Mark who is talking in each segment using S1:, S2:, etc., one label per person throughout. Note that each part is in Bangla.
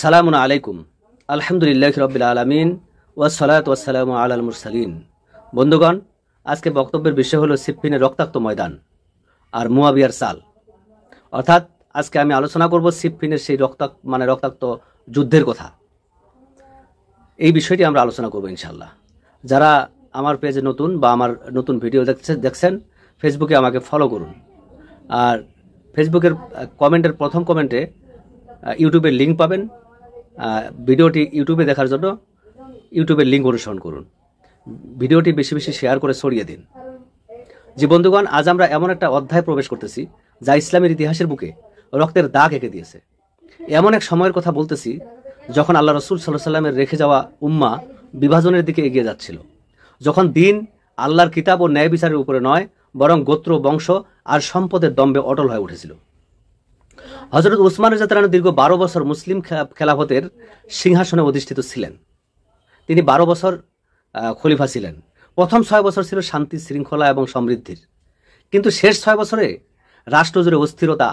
S1: সালামুন আলাইকুম। আলহামদুলিল্লাহ রব্বিল আলামিন ওয়াসসালাতু ওয়াসসালামু আলাল মুরসালিন। বন্ধুগণ, আজকে বক্তব্যের বিষয় হলো সিফফিনের রক্তাক্ত ময়দান আর মুয়াবিয়ার চাল। অর্থাৎ আজকে আমি আলোচনা করব সিফফিনের সেই রক্তাক্ত যুদ্ধের কথা। এই বিষয়টি আমরা আলোচনা করব ইনশাআল্লাহ। যারা আমার পেজে নতুন বা আমার নতুন ভিডিও দেখছেন, ফেসবুকে আমাকে ফলো করুন। আর ফেসবুকের কমেন্টের প্রথম কমেন্টে ইউটিউবের লিঙ্ক পাবেন। ভিডিওটি ইউটিউবে দেখার জন্য ইউটিউবের লিঙ্ক অনুসরণ করুন। ভিডিওটি বেশি বেশি শেয়ার করে ছড়িয়ে দিন। যে বন্ধুগণ, আজ আমরা এমন একটা অধ্যায় প্রবেশ করতেছি যা ইসলামের ইতিহাসের বুকে রক্তের দাগ এঁকে দিয়েছে। এমন এক সময়ের কথা বলতেছি যখন আল্লাহ রসুল সাল্লাল্লাহু আলাইহি সাল্লামের রেখে যাওয়া উম্মাহ বিভাজনের দিকে এগিয়ে যাচ্ছিল। যখন দিন আল্লাহর কিতাব ও ন্যায় বিচারের উপরে নয়, বরং গোত্র, বংশ আর সম্পদের দম্ভে অটল হয়ে উঠেছিল। হযরত উসমান রাদিয়াল্লাহু আনহু দীর্ঘ 12 বছর মুসলিম খেলাফতের সিংহাসনে অধিষ্ঠিত ছিলেন। তিনি 12 বছর খলিফা ছিলেন। প্রথম 6 বছর ছিল শান্তি, শৃঙ্খলা এবং সমৃদ্ধির। কিন্তু শেষ 6 বছরে রাষ্ট্রজুড়ে অস্থিরতা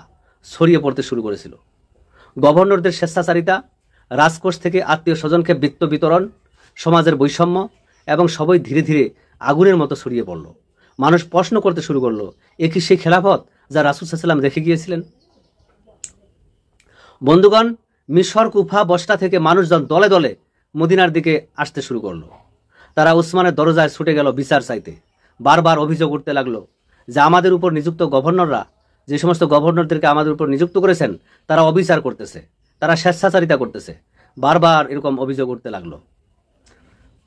S1: ছড়িয়ে পড়তে শুরু করেছিল। গভর্নরদের স্বেচ্ছাচারিতা, রাজকোষ থেকে আত্মীয় স্বজনকে বিত্ত বিতরণ, সমাজের বৈষম্য এবং সবই ধীরে ধীরে আগুনের মতো ছড়িয়ে পড়ল। মানুষ প্রশ্ন করতে শুরু করলো, এ কি সেই খেলাফত যা রাসূল সাল্লাল্লাহু আলাইহি সাল্লাম রেখে গিয়েছিলেন? বন্ধুগণ, মিশর, কুফা, বসরা থেকে মানুষজন দলে দলে মদিনার দিকে আসতে শুরু করলো। তারা উসমানের দরজায় ছুটে গেল বিচার চাইতে। বারবার অভিযোগ উঠতে লাগলো যে আমাদের উপর নিযুক্ত গভর্নররা, যে সমস্ত গভর্নরদেরকে আমাদের উপর নিযুক্ত করেছেন, তারা অবিচার করতেছে, তারা স্বেচ্ছাচারিতা করতেছে। বারবার এরকম অভিযোগ উঠতে লাগলো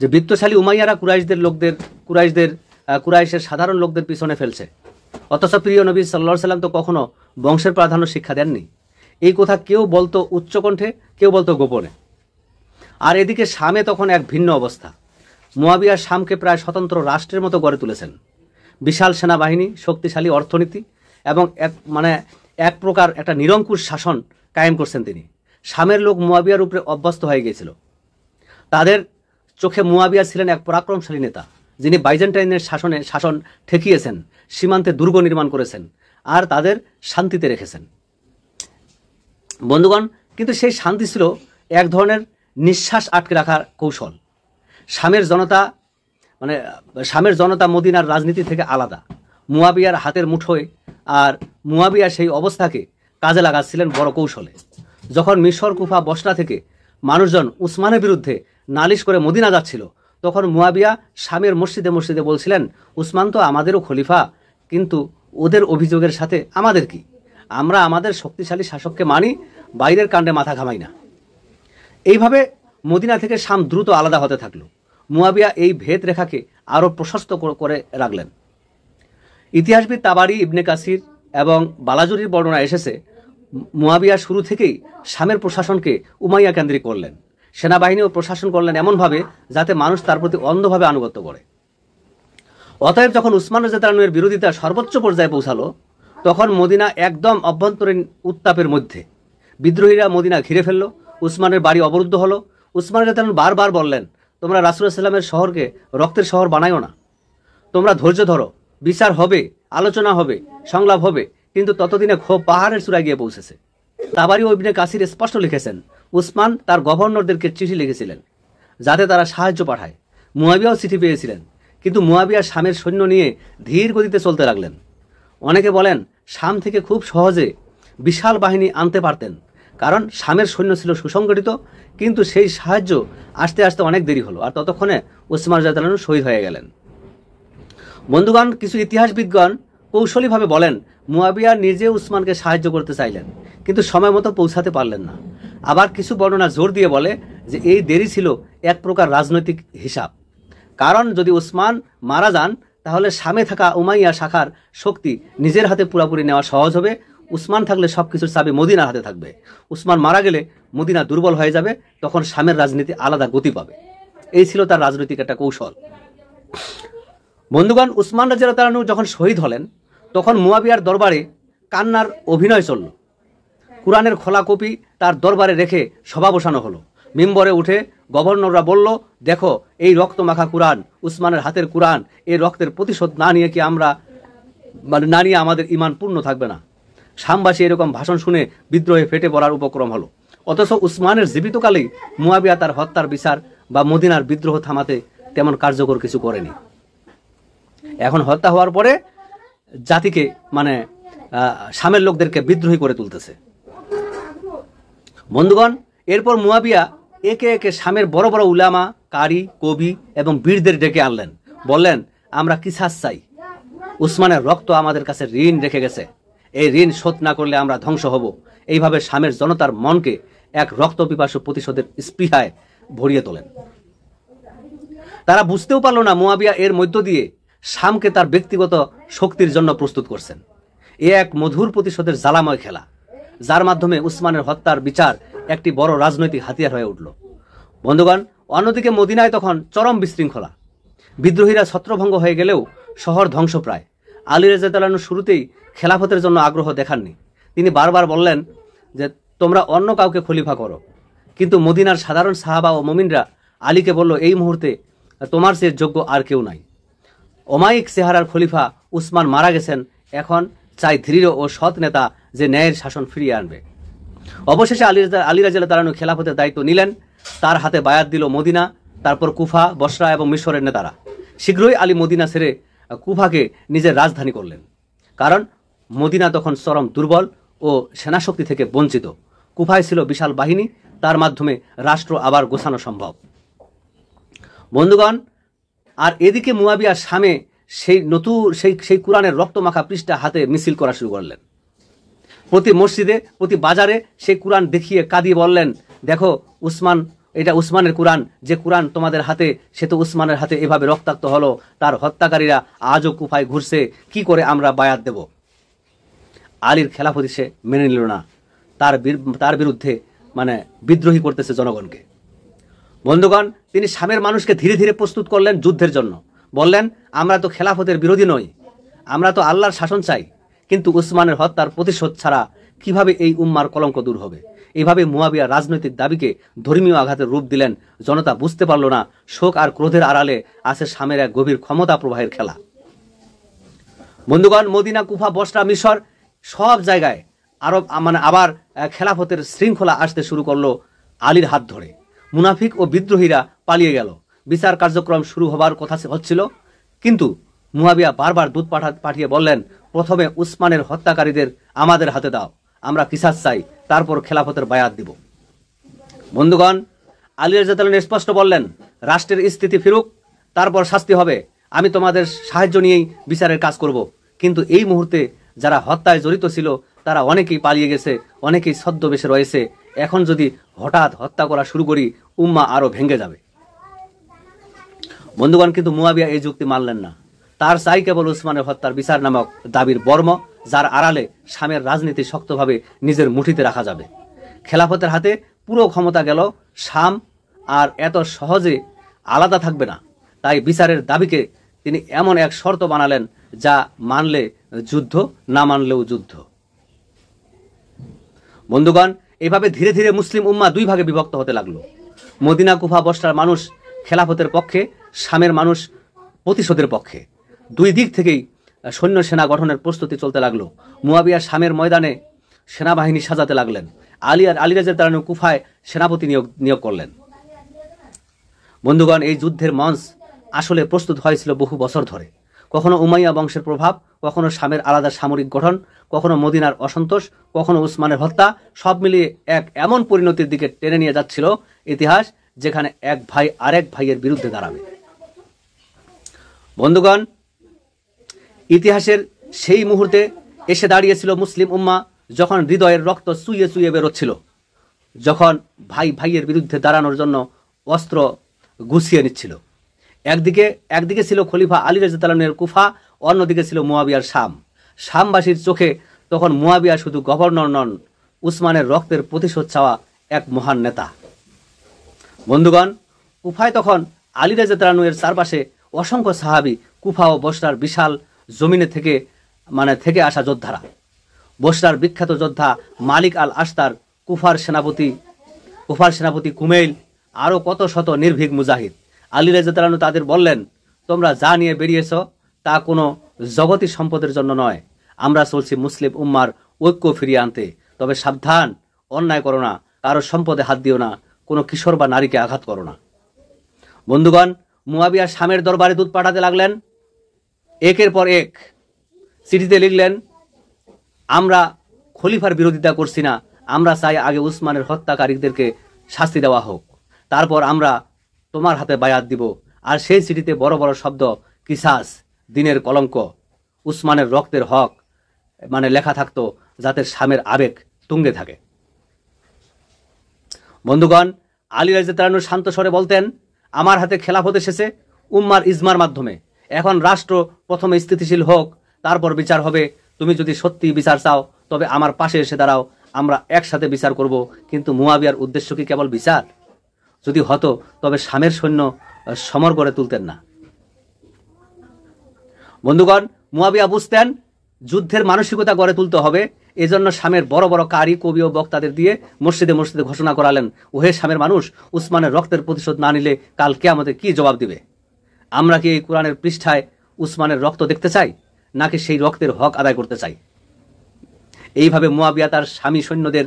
S1: যে বিত্তশালী উমাইয়ারা কুরাইশের সাধারণ লোকদের পিছনে ফেলছে। অথচ প্রিয় নবী সাল্লাল্লাহু আলাইহি সাল্লাম তো কখনো বংশের প্রাধান্য শিক্ষা দেননি। এই কথা কেউ বলতো উচ্চকণ্ঠে, কেউ বলতো গোপনে। আর এদিকে শামে তখন এক ভিন্ন অবস্থা। মুয়াবিয়া শামকে প্রায় স্বতন্ত্র রাষ্ট্রের মতো গড়ে তুলেছেন। বিশাল সেনাবাহিনী, শক্তিশালী অর্থনীতি এবং এক প্রকার একটা নিরঙ্কুশ শাসন কায়েম করছেন তিনি। শামের লোক মুয়াবিয়ার উপরে অভ্যস্ত হয়ে গিয়েছিল। তাদের চোখে মুয়াবিয়া ছিলেন এক পরাক্রমশালী নেতা, যিনি বাইজেন্টাইনের শাসন ঠেকিয়েছেন, সীমান্তে দুর্গ নির্মাণ করেছেন আর তাদের শান্তিতে রেখেছেন। বন্ধুগণ, কিন্তু সেই শান্তি ছিল এক ধরনের নিঃশ্বাস আটকে রাখার কৌশল। শামের জনতা মদিনার রাজনীতি থেকে আলাদা, মুয়াবিয়ার হাতের মুঠোয়। আর মুয়াবিয়া সেই অবস্থাকে কাজে লাগাচ্ছিলেন বড় কৌশলে। যখন মিশর, কুফা, বসরা থেকে মানুষজন উসমানের বিরুদ্ধে নালিশ করে মদিনা যাচ্ছিল, তখন মুয়াবিয়া শামের মসজিদে মসজিদে বলছিলেন, উসমান তো আমাদেরও খলিফা, কিন্তু ওদের অভিযোগের সাথে আমাদের কি? আমরা আমাদের শক্তিশালী শাসককে মানি, বাইরের কাণ্ডে মাথা ঘামাই না। এইভাবে মদিনা থেকে শাম দ্রুত আলাদা হতে থাকলো। মুয়াবিয়া এই ভেদ রেখাকে আরও প্রশস্ত করে রাখলেন। ইতিহাসবিদ তাবারি, ইবনে কাসির এবং বালাজুরির বর্ণনা এসেছে, মুয়াবিয়া শুরু থেকেই শামের প্রশাসনকে উমাইয়া কেন্দ্রিক করলেন। সেনাবাহিনী ও প্রশাসন করলেন এমনভাবে যাতে মানুষ তার প্রতি অন্ধভাবে আনুগত্য করে। অতএব যখন উসমান রাদিয়াল্লাহু আনহুর বিরোধিতা সর্বোচ্চ পর্যায়ে পৌঁছালো, তখন মদিনা একদম অভ্যন্তরীণ উত্তাপের মধ্যে। বিদ্রোহীরা মদিনা ঘিরে ফেলল, উসমানের বাড়ি অবরুদ্ধ হলো। উসমান রাদিয়াল্লাহু আনহু বারবার বললেন, তোমরা রাসূল সাল্লাল্লাহু আলাইহি সাল্লামের শহরকে রক্তের শহর বানাইও না। তোমরা ধৈর্য ধরো, বিচার হবে, আলোচনা হবে, সংলাপ হবে। কিন্তু ততদিনে ক্ষোভ পাহাড়ের চূড়ায় গিয়ে পৌঁছেছে। তাবারি ও ইবনে কাসির স্পষ্ট লিখেছেন, উসমান তার গভর্নরদেরকে চিঠি লিখেছিলেন যাতে তারা সাহায্য পাঠায়। মুয়াবিয়াও চিঠি পেয়েছিলেন, কিন্তু মুয়াবিয়া শামের সৈন্য নিয়ে ধীর গতিতে চলতে লাগলেন। অনেকে বলেন শাম থেকে খুব সহজে বিশাল বাহিনী আনতে পারতেন, কারণ শামের সৈন্য ছিল সুসংগঠিত। কিন্তু সেই সাহায্য আসতে আসতে অনেক দেরি হলো, আর ততক্ষণে উসমান রাদিয়াল্লাহু আনহু শহীদ হয়ে গেলেন। বন্ধুগণ, কিছু ইতিহাসবিদগণ কৌশলীভাবে বলেন, মুয়াবিয়া নিজে উসমানকে সাহায্য করতে চাইলেন, কিন্তু সময় মতো পৌঁছাতে পারলেন না। আবার কিছু বর্ণনা জোর দিয়ে বলে যে এই দেরি ছিল এক প্রকার রাজনৈতিক হিসাব। কারণ যদি উসমান মারা যান, তাহলে শামে থাকা উমাইয়া শাখার শক্তি নিজের হাতে পুরোপুরি নেওয়া সহজ হবে। উসমান থাকলে সবকিছুর চাবি মদিনার হাতে থাকবে। উসমান মারা গেলে মদিনা দুর্বল হয়ে যাবে, তখন শামের রাজনীতি আলাদা গতি পাবে। এই ছিল তার রাজনৈতিক একটা কৌশল। বন্ধুগণ, উসমান রাদিয়াল্লাহু আনহু যখন শহীদ হলেন, তখন মুয়াবিয়ার দরবারে কান্নার অভিনয় চলল। কুরআনের খোলা কপি তার দরবারে রেখে সভা বসানো হলো। মিম্বরে উঠে গভর্নররা বলল, দেখো এই রক্ত মাখা কুরআন, উসমানের হাতের কুরআন, এই রক্তের প্রতিশোধ না নিয়ে আমাদের ঈমান পূর্ণ থাকবে না। শামবাসী এরকম ভাষণ শুনে বিদ্রোহে ফেটে পড়ার উপক্রম হলো। অথচ উসমানের জীবিতকালেই মুয়াবিয়া তার হত্যার বিচার বা মদিনার বিদ্রোহ থামাতে তেমন কার্যকর কিছু করেনি। এখন হত্যা হওয়ার পরে জাতিকে শামের লোকদেরকে বিদ্রোহী করে তুলতেছে। বন্ধুগণ, এরপর মুয়াবিয়া একে একে শামের বড় বড় উলামা, কারি, কবি এবং বীরদের ডেকে আনলেন। বললেন, আমরা কিসাস চাই। উসমানের রক্ত আমাদের কাছে ঋণ রেখে গেছে, এই ঋণ শোধ না করলে আমরা ধ্বংস হব। এইভাবে শামের জনতার মনকে এক রক্ত পিপাসু প্রতিশোধের স্পৃহায় ভরিয়ে তোলেন। তারা বুঝতেও পারল না মুয়াবিয়া এর মধ্য দিয়ে শামকে তার ব্যক্তিগত শক্তির জন্য প্রস্তুত করছেন। এ এক মধুর প্রতিশোধের জ্বালাময় খেলা, যার মাধ্যমে উসমানের হত্যার বিচার একটি বড় রাজনৈতিক হাতিয়ার হয়ে উঠল। বন্ধুগণ, অন্যদিকে মদিনায় তখন চরম বিশৃঙ্খলা। বিদ্রোহীরা ছত্রভঙ্গ হয়ে গেলেও শহর ধ্বংসপ্রায়। আলী রাদিয়াল্লাহু আনহু শুরুতেই খেলাফতের জন্য আগ্রহ দেখাননি। তিনি বারবার বললেন যে তোমরা অন্য কাউকে খলিফা করো, কিন্তু মদিনার সাধারণ সাহাবা ও মুমিনরা আলীকে বলল, এই মুহূর্তে তোমার চেয়ে যোগ্য আর কেউ নাই। অমায়িক চেহারার খলিফা উসমান মারা গেছেন, এখন চাই দৃঢ় ও সৎ নেতা যে ন্যায়ের শাসন ফিরিয়ে আনবে। অবশেষে আলী রাদিয়াল্লাহু আনহু খেলাফতের দায়িত্ব নিলেন। তার হাতে বায়াত দিল মদিনা, তারপর কুফা, বসরা এবং মিশরের নেতারা। শীঘ্রই আলী মদিনা ছেড়ে কুফাকে নিজের রাজধানী করলেন, কারণ মদিনা তখন চরম দুর্বল ও সেনাশক্তি থেকে বঞ্চিত। কুফায় ছিল বিশাল বাহিনী, তার মাধ্যমে রাষ্ট্র আবার গোছানো সম্ভব। বন্ধুগণ, আর এদিকে মুয়াবিয়া শামে সেই কোরআনের রক্তমাখা পৃষ্ঠা হাতে মিছিল করা শুরু করলেন। প্রতি মসজিদে, প্রতি বাজারে সেই কোরআন দেখিয়ে কাঁদিয়ে বললেন, দেখো উসমান, এটা উসমানের কোরআন, যে কোরআন তোমাদের হাতে সে তো উসমানের হাতে এভাবে রক্তাক্ত হলো। তার হত্যাকারীরা আজও কুফায় ঘুরছে, কি করে আমরা বায়াত দেব? আলীর খেলাফতি সে মেনে নিল না, তার বিরুদ্ধে বিদ্রোহী করতেছে জনগণকে। বন্ধুগণ, তিনি শামের মানুষকে ধীরে ধীরে প্রস্তুত করলেন যুদ্ধের জন্য। বললেন, আমরা তো খেলাফতের বিরোধী নই, আমরা তো আল্লাহর শাসন চাই, কিন্তু উসমানের হত্যার প্রতিশোধ ছাড়া কিভাবে এই উম্মার কলঙ্ক দূর হবে? এইভাবে মুয়াবিয়া রাজনৈতিক দাবিকে ধর্মীয় আঘাতের রূপ দিলেন। জনতা বুঝতে পারল না শোক আর ক্রোধের আড়ালে আছে শামের এক গভীর ক্ষমতা প্রবাহের খেলা। বন্ধুগণ, মদিনা, কুফা, বসরা, মিশর সব জায়গায় আবার খেলাফতের শৃঙ্খলা আসতে শুরু করলো আলীর হাত ধরে। মুনাফিক ও বিদ্রোহীরা পালিয়ে গেল। বিচার কার্যক্রম শুরু হবার কথা হচ্ছিল, কিন্তু মুয়াবিয়া বারবার দূত পাঠিয়ে বললেন, প্রথমে উসমানের হত্যাকারীদের আমাদের হাতে দাও, আমরা কিসাস চাই, তারপর খেলাফতের বায়াত দিব। বন্ধুগণ, আলী রাদিয়াল্লাহু আনহু স্পষ্ট বললেন, রাষ্ট্রের স্থিতি ফিরুক, তারপর শাস্তি হবে। আমি তোমাদের সাহায্য নিয়েই বিচারের কাজ করব। কিন্তু এই মুহূর্তে যারা হত্যায় জড়িত ছিল তারা অনেকেই পালিয়ে গেছে, অনেকেই ছদ্মবেশে রয়েছে। এখন যদি হঠাৎ হত্যা করা শুরু করি, উম্মা আরো ভেঙে যাবে। বন্ধুগণ, কিন্তু মুয়াবিয়া এই যুক্তি মানলেন না। তার চাই কেবল উসমানের হত্যার বিচার নামক দাবির বর্ম, যার আড়ালে শামের রাজনীতি শক্তভাবে নিজের মুঠিতে রাখা যাবে। খেলাফতের হাতে পুরো ক্ষমতা গেল, শাম আর এত সহজে আলাদা থাকবে না। তাই বিচারের দাবিকে তিনি এমন এক শর্ত বানালেন, যা মানলে যুদ্ধ, না মানলেও যুদ্ধ। বন্ধুগণ, এইভাবে ধীরে ধীরে মুসলিম উম্মা দুই ভাগে বিভক্ত হতে লাগলো। মদিনা, কুফা, বসরার মানুষ খেলাফতের পক্ষে, শামের মানুষ প্রতিশোধের পক্ষে। দুই দিক থেকেই সৈন্য সেনা গঠনের প্রস্তুতি চলতে লাগলো। মুয়াবিয়া শামের ময়দানে সেনাবাহিনী সাজাতে লাগলেন। আলী রাদিয়াল্লাহু আনহু কুফায় সেনাপতি নিয়োগ করলেন। বন্ধুগণ, এই যুদ্ধের মঞ্চ আসলে প্রস্তুত হয়েছিল বহু বছর ধরে। কখনো উমাইয়া বংশের প্রভাব, কখনো শামের আলাদা সামরিক গঠন, কখনো মদিনার অসন্তোষ, কখনো উসমানের হত্যা, সব মিলিয়ে এক এমন পরিণতির দিকে টেনে নিয়ে যাচ্ছিল ইতিহাস, যেখানে এক ভাই আরেক ভাইয়ের বিরুদ্ধে দাঁড়াবে। বন্ধুগণ, ইতিহাসের সেই মুহূর্তে এসে দাঁড়িয়েছিল মুসলিম উম্মা, যখন হৃদয়ের রক্ত চুইয়ে চুইয়ে বেরোচ্ছিল, যখন ভাই ভাইয়ের বিরুদ্ধে দাঁড়ানোর জন্য অস্ত্র গুছিয়ে নিচ্ছিল। একদিকে ছিল খলিফা আলী রাদিয়াল্লাহু আনহুর কুফা, অন্যদিকে ছিল মুয়াবিয়ার শাম। শামবাসীর চোখে তখন মুয়াবিয়া শুধু গভর্নর নন, উসমানের রক্তের প্রতিশোধ চাওয়া এক মহান নেতা। বন্ধুগণ, কুফায় তখন আলী রাদিয়াল্লাহু আনহুর চারপাশে অসংখ্য সাহাবী, কুফা ও বসরার বিশাল জমিনে থেকে আসা যোদ্ধারা। বসরার বিখ্যাত যোদ্ধা মালিক আল আশতার, কুফার সেনাপতি কুমেইল, আরও কত শত নির্ভীক মুজাহিদ। আলী রাদিয়াল্লাহু আনহু তাদের বললেন, তোমরা যা নিয়ে বেরিয়েছ তা কোনো জগতী সম্পদের জন্য নয়, আমরা চলছি মুসলিম উম্মার ঐক্য ফিরিয়ে আনতে। তবে সাবধান, অন্যায় করো না, কারো সম্পদে হাত দিও না, কোনো কিশোর বা নারীকে আঘাত করো না। বন্ধুগণ, মুয়াবিয়া শামের দরবারে দূত পাঠাতে লাগলেন। একের পর এক চিঠিতে লিখলেন, আমরা খলিফার বিরোধিতা করছি না, আমরা চাই আগে উসমানের হত্যাকারীদেরকে শাস্তি দেওয়া হোক, তারপর আমরা তোমার হাতে বায়াত দিব। আর সেই চিঠিতে বড় বড় শব্দ কিসাস, দিনের কলঙ্ক, উসমানের রক্তের হক লেখা থাকতো, যাতে শামের আবেগ তুঙ্গে থাকে। বন্ধুগণ, আলী রাদিয়াল্লাহু আনহু শান্ত স্বরে বলতেন, আমার হাতে খেলাফত এসেছে উম্মার ইজমার মাধ্যমে। এখন রাষ্ট্র প্রথমে স্থিতিশীল হোক, তারপর বিচার হবে। তুমি যদি সত্যি বিচার চাও তবে আমার পাশে এসে দাঁড়াও, আমরা একসাথে বিচার করব। কিন্তু মুয়াবিয়ার উদ্দেশ্য কি কেবল বিচার? যদি হতো তবে শামের সৈন্য সমর করে তুলতেন না। বন্ধুগণ, মুয়াবিয়া বুঝতেন যুদ্ধের মানসিকতা গড়ে তুলতে হবে। এজন্য শামের বড় বড় কারি, কবি ও বক্তাদের দিয়ে মসজিদে মসজিদে ঘোষণা করালেন, ওহে শামের মানুষ, উসমানের রক্তের প্রতিশোধ না নিলে কাল কিয়ামতে কি জবাব দিবে? আমরা কি এই কোরআনের পৃষ্ঠায় উসমানের রক্ত দেখতে চাই, নাকি সেই রক্তের হক আদায় করতে চাই? এইভাবে মুয়াবিয়া তার স্বামী সৈন্যদের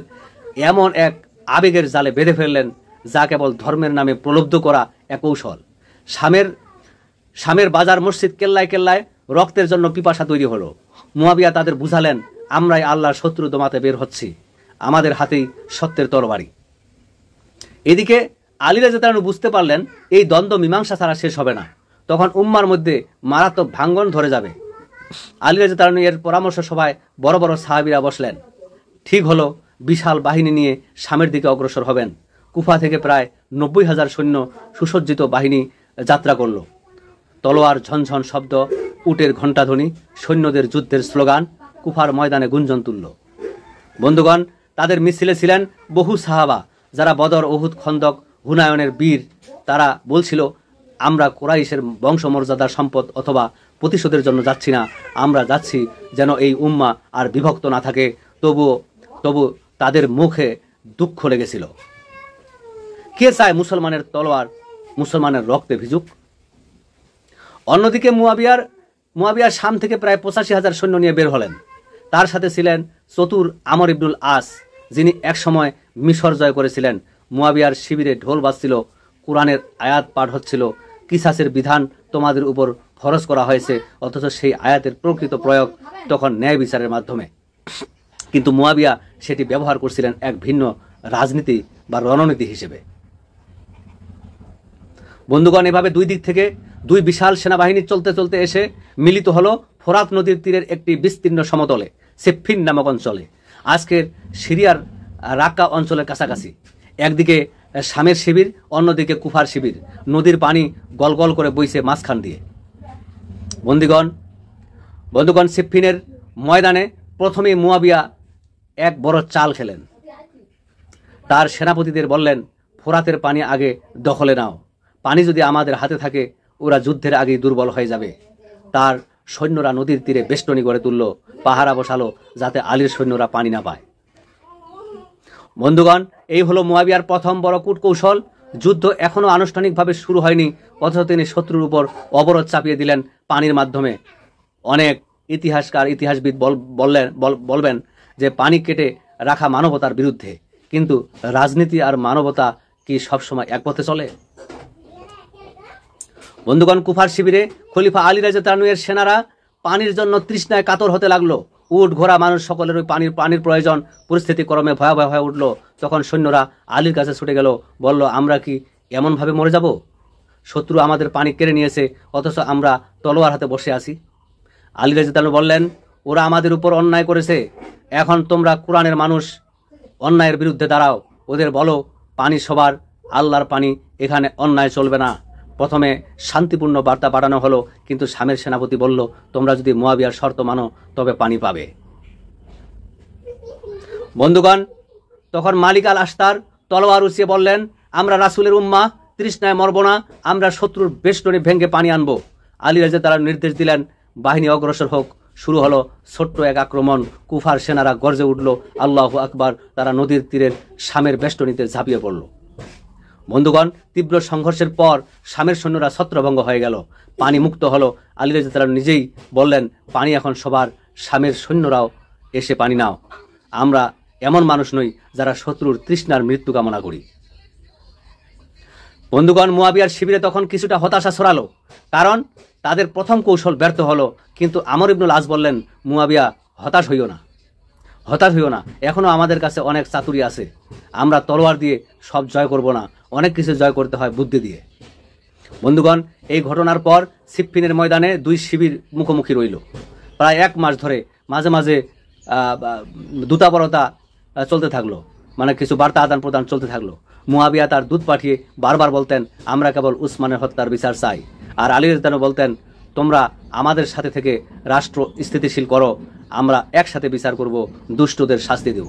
S1: এমন এক আবেগের জালে বেঁধে ফেললেন, যা কেবল ধর্মের নামে প্রলুব্ধ করা এক কৌশল। শামের বাজার, মসজিদ, কেল্লায় কেল্লায় রক্তের জন্য পিপাসা তৈরি হলো। মুয়াবিয়া তাদের বুঝালেন, আমরাই আল্লাহর শত্রু দমাতে বের হচ্ছি, আমাদের হাতেই সত্যের তরবারি। এদিকে আলী রাদিয়াল্লাহু আনহু বুঝতে পারলেন এই দ্বন্দ্ব মীমাংসা ছাড়া শেষ হবে না, তখন উম্মার মধ্যে মারাত্মক ভাঙ্গন ধরে যাবে। আলী রাদিয়াল্লাহু আনহু এর পরামর্শ সভায় বড় বড় সাহাবীরা বসলেন। ঠিক হলো, বিশাল বাহিনী নিয়ে শামের দিকে অগ্রসর হবেন। কুফা থেকে প্রায় 90,000 সৈন্য সুসজ্জিত বাহিনী যাত্রা করল। তলোয়ার ঝনঝন শব্দ, উটের ঘণ্টাধ্বনি, সৈন্যদের যুদ্ধের স্লোগান কুফার ময়দানে গুঞ্জন তুলল। বন্ধুগণ, তাদের মিছিলে ছিলেন বহু সাহাবা, যারা বদর, উহুদ, খন্দক, হুনায়নের বীর। তারা বলছিল, আমরা কুরাইশের বংশমর্যাদার সম্পদ অথবা প্রতিশোধের জন্য যাচ্ছি না, আমরা যাচ্ছি যেন এই উম্মা আর বিভক্ত না থাকে। তবু তাদের মুখে দুঃখ লেগেছিল। কে চায় মুসলমানের তলোয়ার মুসলমানের রক্তে ভিজুক? অন্যদিকে মুয়াবিয়া শাম থেকে প্রায় 85,000 সৈন্য নিয়ে বের হলেন। তার সাথে ছিলেন চতুর আমর ইবনুল আস, যিনি একসময় মিশর জয় করেছিলেন। মুয়াবিয়ার শিবিরে ঢোল বাজছিল, কোরআনের আয়াত পাঠ হচ্ছিল। কিসাসের বিধান তোমাদের উপর ফরজ করা হয়েছে, অথচ সেই আয়াতের প্রকৃত প্রয়োগ তখন ন্যায় বিচারের মাধ্যমে। কিন্তু মুয়াবিয়া সেটি ব্যবহার করছিলেন এক ভিন্ন রাজনীতি বা রণনীতি হিসেবে। বন্ধুগণ, এভাবে দুই দিক থেকে দুই বিশাল সেনাবাহিনী চলতে চলতে এসে মিলিত হলো ফোরাত নদীর তীরের একটি বিস্তীর্ণ সমতলে, সিফফিন নামক অঞ্চলে, আজকের সিরিয়ার রাক্কা অঞ্চলের কাছাকাছি। একদিকে শামের শিবির, অন্যদিকে কুফার শিবির। নদীর পানি গলগল করে বইছে মাঝখান দিয়ে। বন্ধুগণ, সিফফিনের ময়দানে প্রথমে মুয়াবিয়া এক বড় চাল খেলেন। তার সেনাপতিদের বললেন, ফোরাতের পানি আগে দখলে নাও, পানি যদি আমাদের হাতে থাকে ওরা যুদ্ধের আগেই দুর্বল হয়ে যাবে। তার সৈন্যরা নদীর তীরে বেষ্টনী গড়ে তুলল, পাহারা বসালো, যাতে আলীর সৈন্যরা পানি না পায়। বন্ধুগণ, এই হলো মুয়াবিয়ার প্রথম বড় কূটকৌশল। যুদ্ধ এখনো আনুষ্ঠানিকভাবে শুরু হয়নি, অথচ তিনি শত্রুর উপর অবরোধ চাপিয়ে দিলেন পানির মাধ্যমে। অনেক ইতিহাসবিদ বলবেন যে পানি কেটে রাখা মানবতার বিরুদ্ধে, কিন্তু রাজনীতি আর মানবতা কি সবসময় এক পথে চলে? বন্ধুগণ, কুফার শিবিরে খলিফা আলী রাদিয়াল্লাহু আনহু এর সেনারা পানির জন্য তৃষ্ণায় কাতর হতে লাগলো। উট, ঘোড়া, মানুষ সকলের ওই পানির প্রয়োজন। পরিস্থিতি ক্রমে ভয়াবহ হয়ে উঠল। তখন সৈন্যরা আলীর কাছে ছুটে গেল, বলল, আমরা কি এমনভাবে মরে যাব? শত্রু আমাদের পানি কেড়ে নিয়েছে, অথচ আমরা তলোয়ার হাতে বসে আছি। আলী রাদিয়াল্লাহু আনহু বললেন, ওরা আমাদের উপর অন্যায় করেছে, এখন তোমরা কোরআনের মানুষ, অন্যায়ের বিরুদ্ধে দাঁড়াও। ওদের বলো, পানি সবার, আল্লাহর পানি, এখানে অন্যায় চলবে না। প্রথমে শান্তিপূর্ণ বার্তা পাঠানো হলো, কিন্তু শামের সেনাপতি বলল, তোমরা যদি মুয়াবিয়ার শর্ত মানো তবে পানি পাবে। বন্ধুগণ, তখন মালিক আল আশতার তলোয়ার উঁচিয়ে বললেন, আমরা রাসূলের উম্মাহ, তৃষ্ণায় মরব না, আমরা শত্রুর বেষ্টনী ভেঙে পানি আনবো। আলী রাদিয়াল্লাহু আনহু নির্দেশ দিলেন, বাহিনী অগ্রসর হোক। শুরু হলো ছোট্ট এক আক্রমণ। কুফার সেনারা গর্জে উঠল, আল্লাহু আকবার। তারা নদীর তীরের শামের বেষ্টনীতে ঝাঁপিয়ে পড়ল। বন্ধুগণ, তীব্র সংঘর্ষের পর শামের সৈন্যরা ছত্রভঙ্গ হয়ে গেল, পানি মুক্ত হলো। আলী রাদিয়াল্লাহু আনহু নিজেই বললেন, পানি এখন সবার, শামের সৈন্যরাও এসে পানি নাও, আমরা এমন মানুষ নই যারা শত্রুর তৃষ্ণার মৃত্যু কামনা করি। বন্ধুগণ, মুয়াবিয়ার শিবিরে তখন কিছুটা হতাশা ছড়ালো, কারণ তাদের প্রথম কৌশল ব্যর্থ হলো। কিন্তু আমর ইবনুল আস বললেন, মুয়াবিয়া, হতাশ হইও না, হতাশ হইও না, এখনো আমাদের কাছে অনেক চাতুরি আছে। আমরা তলোয়ার দিয়ে সব জয় করব না, অনেক কিছু জয় করতে হয় বুদ্ধি দিয়ে। বন্ধুগণ, এই ঘটনার পর সিফফিনের ময়দানে দুই শিবির মুখোমুখি রইল। প্রায় 1 মাস ধরে মাঝে মাঝে দূতাবার্তা চলতে থাকলো, মানে কিছু বার্তা আদান প্রদান চলতে থাকলো। মুয়াবিয়া তার দূত পাঠিয়ে বারবার বলতেন, আমরা কেবল উসমানের হত্যার বিচার চাই। আর আলী রাদিয়াল্লাহু বলতেন, তোমরা আমাদের সাথে থেকে রাষ্ট্র স্থিতিশীল করো, আমরা একসাথে বিচার করব, দুষ্টদের শাস্তি দেব।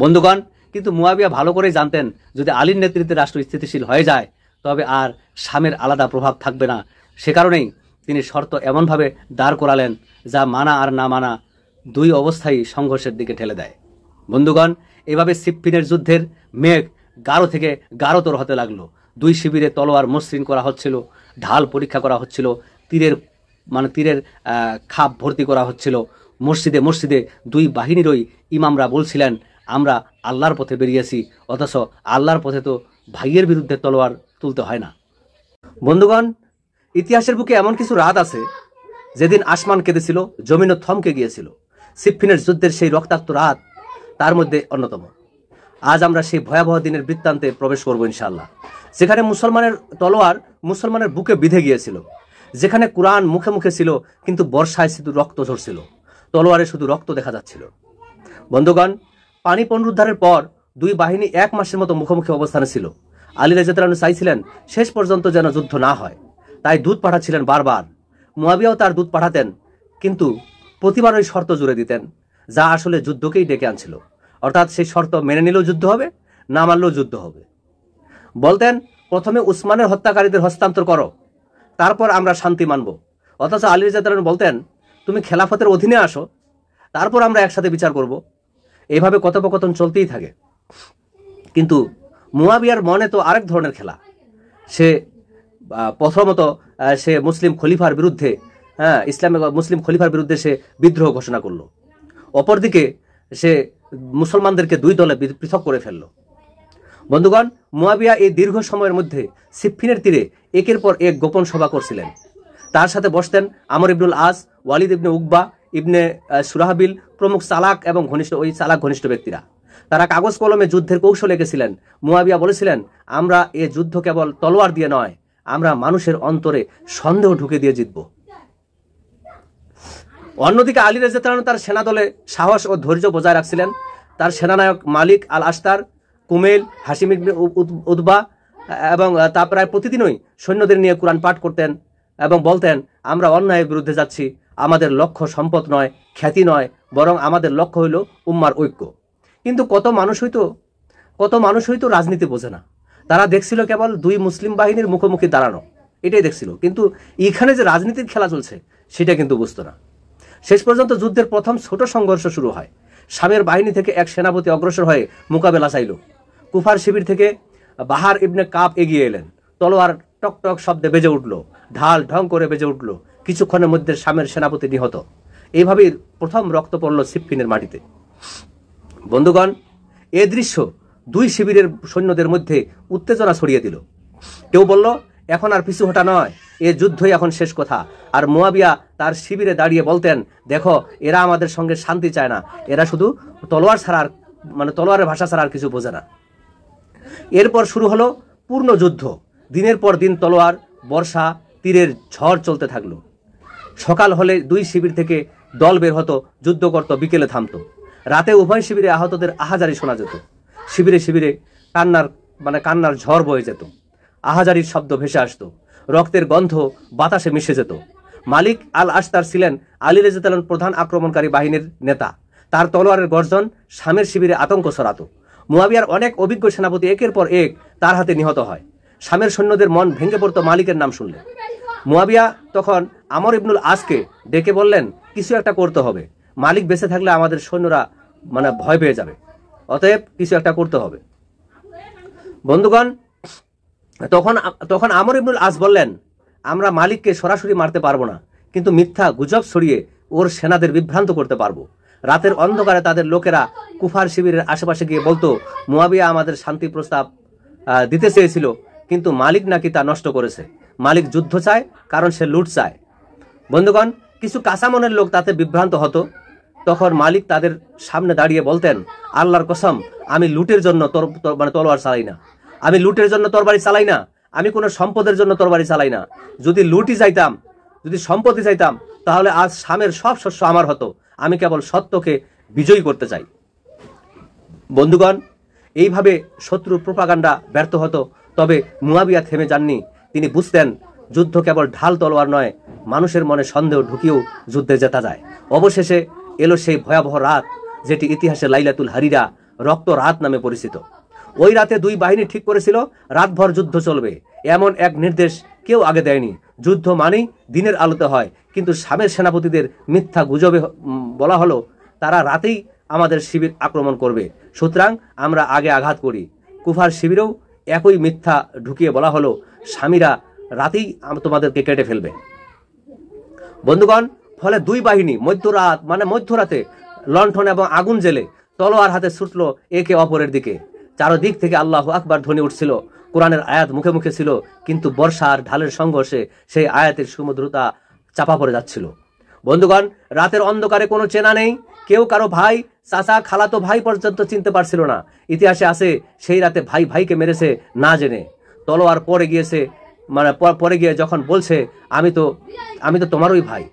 S1: বন্ধুগণ, কিন্তু মুয়াবিয়া ভালো করেই জানতেন, যদি আলীর নেতৃত্বে রাষ্ট্র স্থিতিশীল হয়ে যায় তবে আর শামের আলাদা প্রভাব থাকবে না। সে কারণেই তিনি শর্ত এমনভাবে দাঁড় করালেন যা মানা আর না মানা দুই অবস্থায় সংঘর্ষের দিকে ঠেলে দেয়। বন্ধুগণ, এভাবে সিফফিনের যুদ্ধের মেঘ গাঢ় থেকে গাঢ়তর হতে লাগলো। দুই শিবিরে তলোয়ার মসৃণ করা হচ্ছিল, ঢাল পরীক্ষা করা হচ্ছিল, তীরের খাপ ভর্তি করা হচ্ছিল। মসজিদে মসজিদে দুই বাহিনীরই ইমামরা বলছিলেন, আমরা আল্লাহর পথে বেরিয়েছি, অথচ আল্লাহর পথে তো ভাইয়ের বিরুদ্ধে তলোয়ার তুলতে হয় না। বন্ধুগণ, ইতিহাসের বুকে এমন কিছু রাত আছে যেদিন আসমান কেঁদেছিল, জমিনও থমকে গিয়েছিল। সিফফিনের যুদ্ধের সেই রক্তাক্ত রাত তার মধ্যে অন্যতম। আজ আমরা সেই ভয়াবহ দিনের বৃত্তান্তে প্রবেশ করব ইনশাআল্লাহ, যেখানে মুসলমানের তলোয়ার মুসলমানের বুকে বিঁধে গিয়েছিল, যেখানে কোরআন মুখে মুখে ছিল কিন্তু বর্ষায় শুধু রক্ত ঝরছিল, তলোয়ারে শুধু রক্ত দেখা যাচ্ছিল। বন্ধুগণ, পানি পুনরুদ্ধারের পর দুই বাহিনী 1 মাসের মতো মুখোমুখি অবস্থানে ছিল। আলী রাদিয়াল্লাহু আনহু চাইছিলেন শেষ পর্যন্ত যেন যুদ্ধ না হয়, তাই দূত পাঠাচ্ছিলেন বারবার। মুয়াবিয়াও তার দূত পাঠাতেন, কিন্তু প্রতিবার ওই শর্ত জুড়ে দিতেন, যা আসলে যুদ্ধকেই ডেকে আনছিল। অর্থাৎ সেই শর্ত মেনে নিলেও যুদ্ধ হবে, না মানলেও যুদ্ধ হবে। বলতেন, প্রথমে উসমানের হত্যাকারীদের হস্তান্তর করো, তারপর আমরা শান্তি মানব। অথচ আলী রাদিয়াল্লাহু আনহু বলতেন, তুমি খেলাফতের অধীনে আসো, তারপর আমরা একসাথে বিচার করব। এইভাবে কথোপকথন চলতেই থাকে। কিন্তু মুয়াবিয়ার মনে তো আরেক ধরনের খেলা। সে প্রথমত সে মুসলিম খলিফার বিরুদ্ধে মুসলিম খলিফার বিরুদ্ধে সে বিদ্রোহ ঘোষণা করলো। অপরদিকে সে মুসলমানদেরকে 2 দলে পৃথক করে ফেলল। বন্ধুগণ, মুয়াবিয়া এই দীর্ঘ সময়ের মধ্যে সিফফিনের তীরে একের পর এক গোপন সভা করছিলেন। তার সাথে বসতেন আমর ইবনুল আস, ওয়ালিদ ইবনে উকবা, ইবনে সুরাহাবিল প্রমুখ চালাক এবং ঘনিষ্ঠ ব্যক্তিরা। তারা কাগজ কলমে যুদ্ধের কৌশল এঁকেছিলেন। মুয়াবিয়া বলেছিলেন, আমরা এ যুদ্ধ কেবল তলোয়ার দিয়ে নয়, আমরা মানুষের অন্তরে সন্দেহ ঢুকে দিয়ে জিতব। অন্যদিকে আলী রাদিয়াল্লাহু আনহু তার সেনাদলে সাহস ও ধৈর্য বজায় রাখছিলেন। তার সেনানায়ক মালিক আল আশতার, কুমেল, হাসিম ইবনে উতবা এবং তা প্রায় প্রতিদিনই সৈন্যদের নিয়ে কোরআন পাঠ করতেন এবং বলতেন, আমরা অন্যায়ের বিরুদ্ধে যাচ্ছি, আমাদের লক্ষ্য সম্পদ নয়, খ্যাতি নয়, বরং আমাদের লক্ষ্য হইল উম্মার ঐক্য। কিন্তু কত মানুষ হয়তো রাজনীতি বোঝে না। তারা দেখছিল কেবল 2 মুসলিম বাহিনীর মুখোমুখি দাঁড়ানো, এটাই দেখছিল। কিন্তু এখানে যে রাজনীতির খেলা চলছে সেটা কিন্তু বুঝতো না। শেষ পর্যন্ত যুদ্ধের প্রথম ছোট সংঘর্ষ শুরু হয়। শামের বাহিনী থেকে এক সেনাপতি অগ্রসর হয়ে মোকাবেলা চাইল। কুফার শিবির থেকে বাহার ইবনে কাব এগিয়ে এলেন। তলোয়ার টক টক শব্দে বেজে উঠল, ঢাল ঢং করে বেজে উঠল। কিছুক্ষণের মধ্যে শামের সেনাপতি নিহত। এইভাবেই প্রথম রক্ত পড়ল সিফফিনের মাটিতে। বন্ধুগণ, এ দৃশ্য 2 শিবিরের সৈন্যদের মধ্যে উত্তেজনা ছড়িয়ে দিল। কেউ বলল, এখন আর পিছু হটা নয়, এ যুদ্ধই এখন শেষ কথা। আর মুয়াবিয়া তার শিবিরে দাঁড়িয়ে বলতেন, দেখো, এরা আমাদের সঙ্গে শান্তি চায় না, এরা শুধু তলোয়ারের ভাষা ছাড়া আর কিছু বোঝে না। এরপর শুরু হলো পূর্ণ যুদ্ধ। দিনের পর দিন তলোয়ার, বর্ষা, তীরের ঝড় চলতে থাকলো। সকাল হলে 2 শিবির থেকে দল বের হতো, যুদ্ধ করত, বিকেলে থামতো। রাতে উভয় শিবিরে আহতদের আহাজারি শোনা যেত। শিবিরে শিবিরে কান্নার ঝড় বয়ে যেত। আহাজারির শব্দ ভেসে আসতো, রক্তের গন্ধ বাতাসে মিশে যেত। মালিক আল আশতার ছিলেন আলী রাদিয়াল্লাহু আনহুর প্রধান আক্রমণকারী বাহিনীর নেতা। তার তলোয়ারের গর্জন শামের শিবিরে আতঙ্ক ছড়াতো। মুয়াবিয়ার অনেক অভিজ্ঞ সেনাপতি একের পর এক তার হাতে নিহত হয়। শামের সৈন্যদের মন ভেঙে পড়তো মালিকের নাম শুনলে। মুয়াবিয়া তখন আমর ইবনুল আসকে ডেকে বললেন, কিছু একটা করতে হবে, মালিক বেঁচে থাকলে আমাদের সৈন্যরা ভয় পেয়ে যাবে, অতএব কিছু একটা করতে হবে। বন্ধুগণ, তখন আমর ইবনুল আস বললেন, আমরা মালিককে সরাসরি মারতে পারবো না, কিন্তু মিথ্যা গুজব ছড়িয়ে ওর সেনাদের বিভ্রান্ত করতে পারবো। রাতের অন্ধকারে তাদের লোকেরা কুফার শিবিরের আশেপাশে গিয়ে বলতো, মুয়াবিয়া আমাদের শান্তি প্রস্তাব দিতে চেয়েছিল, কিন্তু মালিক নাকি তা নষ্ট করেছে। মালিক যুদ্ধ চায়, কারণ সে লুট চায়। বন্ধুগণ, কিছু কাঁচা মনের লোক তাতে বিভ্রান্ত হতো। তখন মালিক তাদের সামনে দাঁড়িয়ে বলতেন, আল্লাহর কসম, আমি লুটের জন্য তলোয়ার চালাই না, আমি লুটের জন্য তরবারি চালাই না, আমি কোনো সম্পদের জন্য তরবারি চালাই না। যদি লুটি চাইতাম, যদি সম্পত্তি চাইতাম, তাহলে আজ শামের সব শস্য আমার হতো। আমি কেবল সত্যকে বিজয়ী করতে চাই। বন্ধুগণ, এইভাবে শত্রুর প্রোপাগান্ডা ব্যর্থ হতো। তবে মুয়াবিয়া থেমে যাননি। তিনি বুঝতেন, যুদ্ধ কেবল ঢাল তলোয়ার নয়, মানুষের মনে সন্দেহ ঢুকিয়েও যুদ্ধে জেতা যায়। অবশেষে এলো সেই ভয়াবহ রাত, যেটি ইতিহাসে লাইলাতুল হারিরা, রক্ত রাত নামে পরিচিত। ওই রাতে দুই বাহিনী ঠিক করেছিল রাতভর যুদ্ধ চলবে। এমন এক নির্দেশ কেউ আগে দেয়নি। যুদ্ধ মানেই দিনের আলোতে হয়, কিন্তু শামের সেনাপতিদের মিথ্যা গুজবে বলা হলো তারা রাতেই আমাদের শিবির আক্রমণ করবে, সুতরাং আমরা আগে আঘাত করি। কুফার শিবিরেও একই মিথ্যা ঢুকিয়ে বলা হলো, স্বামীরা রাতেই তোমাদেরকে কেটে ফেলবে। বন্ধুগণ, ফলে দুই বাহিনী মধ্যরাতে লণ্ঠন এবং আগুন জেলে তলোয়ার হাতে ছুটল একে অপরের দিকে। চারদিক থেকে আল্লাহু আকবার ধ্বনি উঠছিল। কোরআনের আয়াত মুখে মুখে ছিল, কিন্তু বর্ষা আর ঢালের সংঘর্ষে সেই আয়াতের সমুদ্রতা চাপা পড়ে যাচ্ছিল। বন্ধুগণ, রাতের অন্ধকারে কোনো চেনা নেই। কেউ কারো ভাই, চাচা, খালাতো ভাই পর্যন্ত চিনতে পারছিল না। ইতিহাসে আছে, সেই রাতে ভাই ভাইকে মেরেছে না জেনে। তলোয়ার পড়ে গিয়েছে, পরে গিয়ে যখন বলছে, আমি তো তোমারই ভাই,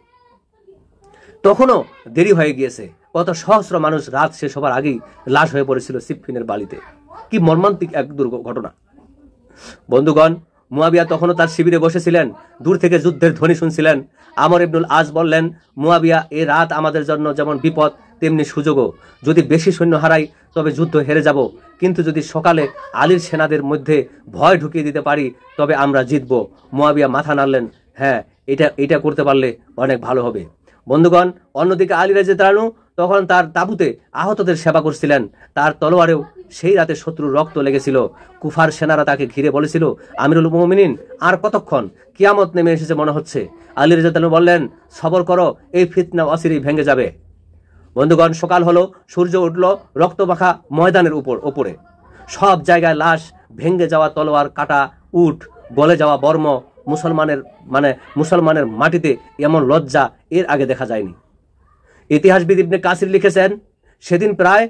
S1: তখনও দেরি হয়ে গিয়েছে। কত সহস্র মানুষ রাত শেষ হবার আগেই লাশ হয়ে পড়েছিল সিফফিনের বালিতে। কি মর্মান্তিক এক ঘটনা। বন্ধুগণ, মুয়াবিয়া তখনও তার শিবিরে বসেছিলেন, দূর থেকে যুদ্ধের ধ্বনি শুনছিলেন। আমর ইবনুল আজ বললেন, মুয়াবিয়া, এ রাত আমাদের জন্য যেমন বিপদ তেমনি সুযোগও। যদি বেশি সৈন্য হারাই তবে যুদ্ধ হেরে যাব, কিন্তু যদি সকালে আলীর সেনাদের মধ্যে ভয় ঢুকিয়ে দিতে পারি তবে আমরা জিতব। মুয়াবিয়া মাথা নাড়লেন, হ্যাঁ, এটা করতে পারলে অনেক ভালো হবে। বন্ধুগণ, অন্যদিকে আলী রাদিয়াল্লাহু তখন তার তাঁবুতে আহতদের সেবা করছিলেন। তার তলোয়ারেও সেই রাতে শত্রুর রক্ত লেগেছিল। কুফার সেনারা তাকে ঘিরে বলেছিল, আমিরুল মুমিনিন, আর কতক্ষণ? কিয়ামত নেমে এসেছে মনে হচ্ছে। আলী রাদিয়াল্লাহু বললেন, সবর করো, এই ফিতনা অচিরেই ভেঙে যাবে। বন্ধুগণ, সকাল হলো, সূর্য উঠল রক্তমাখা ময়দানের উপরে। সব জায়গায় লাশ, ভেঙে যাওয়া তলোয়ার, কাটা উট, গলে যাওয়া বর্ম। মুসলমানের মাটিতে এমন লজ্জা এর আগে দেখা যায়নি। ইতিহাসবিদ ইবনে কাসির লিখেছেন, সেদিন প্রায়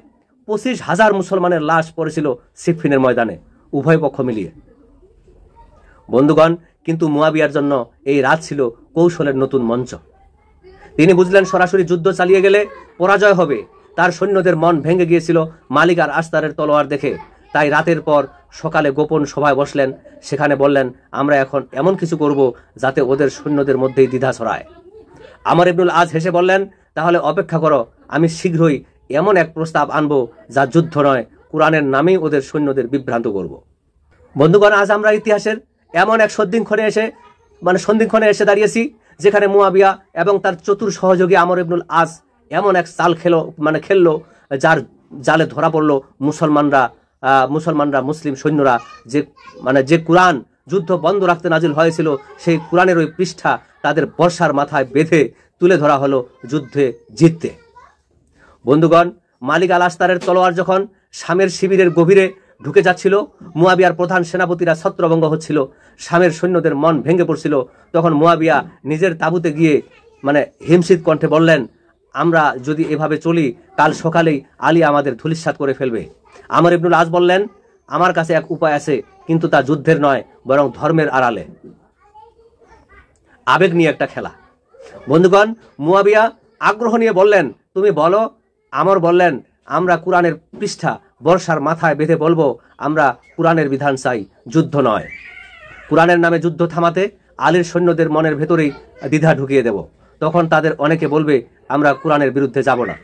S1: 25,000 মুসলমানের লাশ পড়েছিল সিফফিনের ময়দানে, উভয় পক্ষ মিলিয়ে। বন্ধুগণ, কিন্তু মুয়াবিয়ার জন্য এই রাত ছিল কৌশলের নতুন মঞ্চ। তিনি বুঝলেন, সরাসরি যুদ্ধ চালিয়ে গেলে পরাজয় হবে। তার সৈন্যদের মন ভেঙে গিয়েছিল মালিক আর আস্তারের তলোয়ার দেখে। তাই রাতের পর সকালে গোপন সভায় বসলেন। সেখানে বললেন, আমরা এখন এমন কিছু করব যাতে ওদের সৈন্যদের মধ্যেই দ্বিধা ছড়ায়। আমর ইবনুল আজ হেসে বললেন, তাহলে অপেক্ষা করো, আমি শীঘ্রই এমন এক প্রস্তাব আনবো যা যুদ্ধ নয়, কোরআনের নামেই ওদের সৈন্যদের বিভ্রান্ত করব। বন্ধুগণ, আজ আমরা ইতিহাসের এমন এক সন্ধিক্ষণে এসে দাঁড়িয়েছি, যেখানে মুয়াবিয়া এবং তার চতুর সহযোগী আমর ইবনুল আজ এমন এক চাল খেললো যার জালে ধরা পড়লো মুসলমানরা, মুসলিম সৈন্যরা। যে কোরআন যুদ্ধ বন্ধ রাখতে নাজিল হয়েছিল, সেই কোরআনের ওই পৃষ্ঠা তাদের বর্ষার মাথায় বেঁধে তুলে ধরা হলো যুদ্ধে জিততে। বন্ধুগণ, মালিক আল আস্তারের তলোয়ার যখন শামের শিবিরের গভীরে ঢুকে যাচ্ছিল, মুয়াবিয়ার প্রধান সেনাপতিরা ছত্রভঙ্গ হচ্ছিল, শামের সৈন্যদের মন ভেঙে পড়ছিল, তখন মুয়াবিয়া নিজের তাঁবুতে গিয়ে হিমশীত কণ্ঠে বললেন, আমরা যদি এভাবে চলি, কাল সকালেই আলী আমাদের ধূলিসাৎ করে ফেলবে। আমর ইবনুল আজ বললেন, আমার কাছে এক উপায় আছে, কিন্তু তা যুদ্ধের নয়, বরং ধর্মের আড়ালে, আবেগ নিয়ে একটা খেলা। বন্ধুগণ, মুয়াবিয়া আগ্রহ নিয়ে বললেন, তুমি বলো। আমর বললেন, আমরা কোরআনের পৃষ্ঠা বর্ষার মাথায় বেঁধে বলবো, আমরা কোরআনের বিধান চাই, যুদ্ধ নয়। কোরআনের নামে যুদ্ধ থামাতে আলীর সৈন্যদের মনের ভেতরেই দ্বিধা ঢুকিয়ে দেব। তখন তাদের অনেকে বলবে, আমরা কোরআনের বিরুদ্ধে যাব না।